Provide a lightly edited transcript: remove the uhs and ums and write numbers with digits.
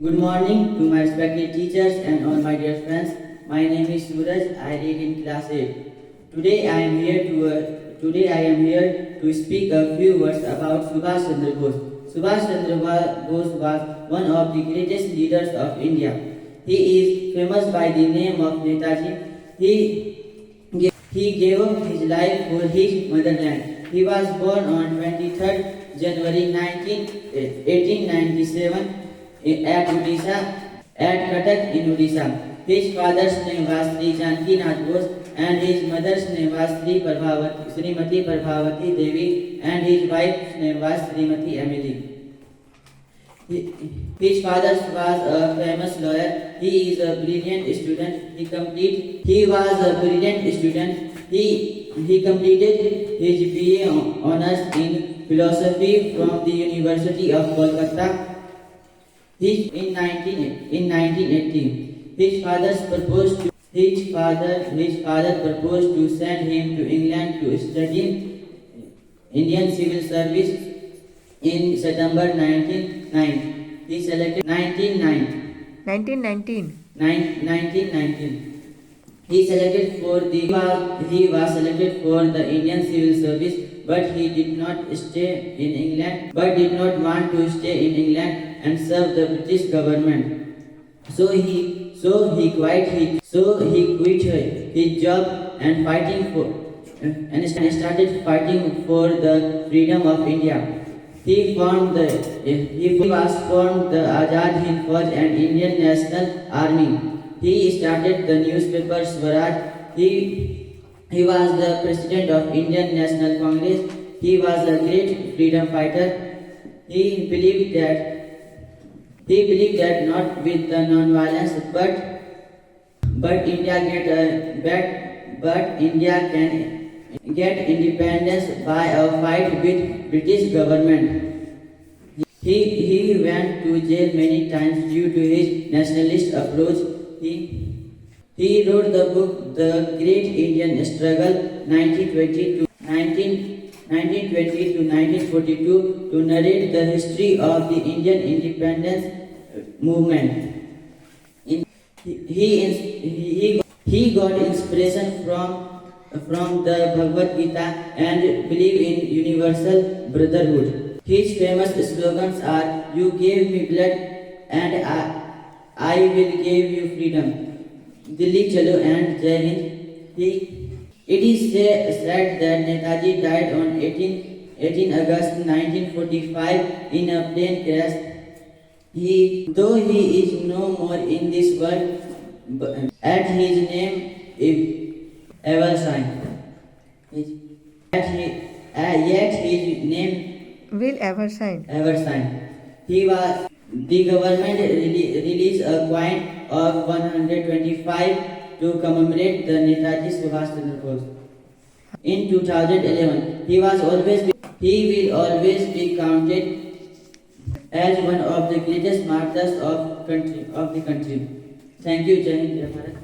Good morning to my respected teachers and all my dear friends. My name is Suraj. I read in class 8. Today I am here to speak a few words about Subhash Chandra Bose. Subhash Chandra Bose was one of the greatest leaders of India. He is famous by the name of Netaji. He gave up his life for his motherland. He was born on 23rd January 1897 at Odisha, at Cuttack in Odisha. His father's name was Sri Janki Nath Bose and his mother's name was Srimati Prabhavati Devi and his wife's name was Srimati Emily. His father was a famous lawyer. He is a brilliant student. He was a brilliant student. He completed his BA honors in philosophy from the University of Kolkata. In 1980, his father proposed to send him to England to study Indian civil service in September 1919. He selected 1919. He was selected for the Indian civil service, but he did not stay in England. But did not want to stay in England and serve the British government. So he quit his job and started fighting for the freedom of India. He formed the Azad Hind Fauj and Indian National Army. He started the newspaper Swaraj. He was the president of Indian National Congress. He was a great freedom fighter. He believed that not with the non-violence, but India can get independence by a fight with British government. He went to jail many times due to his nationalist approach. He wrote the book The Great Indian Struggle 1920 to 1942 to narrate the history of the Indian independence movement. He got inspiration from the Bhagavad Gita and believed in universal brotherhood. His famous slogans are "You gave me blood and I will give you freedom." Dilli Chalo and Jai Hind. It is said that Netaji died on 18 August 1945 in a plane crash. Though he is no more in this world, at his name ever shine. Yet his name will ever shine. The government released a coin of 125 to commemorate the Netaji Subhash Chandra Bose. In 2011, he will always be counted as one of the greatest martyrs of the country. Thank you, Jai Hind, Jai Bharat.